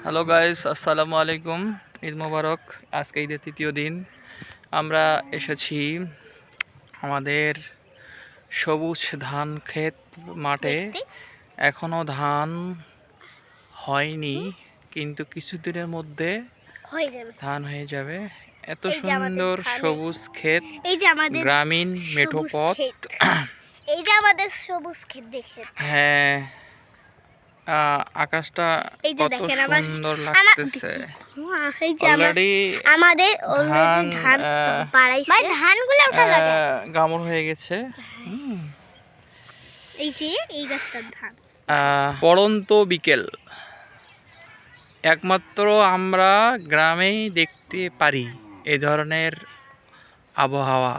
Hello guys, আসসালামু আলাইকুম। ঈদ মোবারক। আজকে ঈদের তৃতীয় দিন। আমরা এসেছি আমাদের সবুজ ধান ক্ষেত মাঠে। এখনো ধান হয়নি, কিন্তু কিছুদিনের মধ্যে ধান হয়ে যাবে। এত সুন্দর সবুজ ক্ষেত, গ্রামীণ মেঠো পথ। এই যে আমাদের সবুজ ক্ষেত দেখেন। হ্যাঁ, আকাশটা কত সুন্দর লাগতেছে। অলরেডি আমাদের ধান পাড়াইছে, ধানগুলো ওঠা লাগে গামর হয়ে গেছে। এই যে এই গাছটার ধান। পড়ন্ত বিকেল একমাত্র আমরা গ্রামেই দেখতে পারি এই ধরনের আবহাওয়া।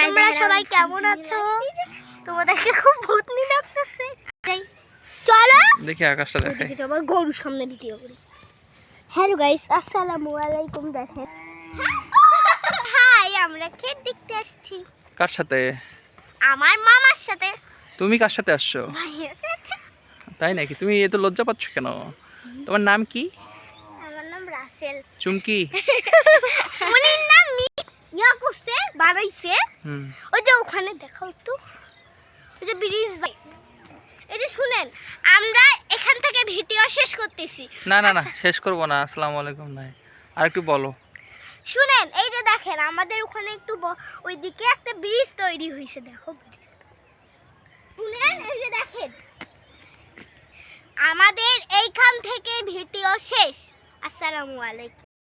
তোমরা সবাই কেমন আছো? তোমাদেরকে খুব ভূতনি লাগতেছে। চলো দেখি আকাশটা দেখাই। আমার গরুর সামনে ভিডিও করি। হ্যালো গাইস, আসসালামু আলাইকুম। দেখেন, হাই, আমরা ক্ষেত দেখতে আসছি। কার সাথে? আমার মামার সাথে। তুমি কার সাথে আসছো? তাই নাকি? তুমি এত লজ্জা পাচ্ছ কেন? তোমার নাম কি? আমার নাম রাসেল। চুমকি? উনির নাম ইয়া করছে, বানাইছে। ওই যে ওখানে দেখো একটু, ওই যে ব্রিজ। এই যে শুনেন, আমরা এখান থেকে ভিডিও শেষ করতেছি। না, শেষ করব না। আসসালামু আলাইকুম নাই, আর একটু বলো। শুনেন, এই যে দেখেন আমাদের ওখানে একটু ওইদিকে একটা ব্রিজ তৈরি হয়েছে। দেখো ব্রিজ, শুনেন, এই যে দেখেন আমাদের এইখান থেকে ভিডিও শেষ। আসসালামু আলাইকুম।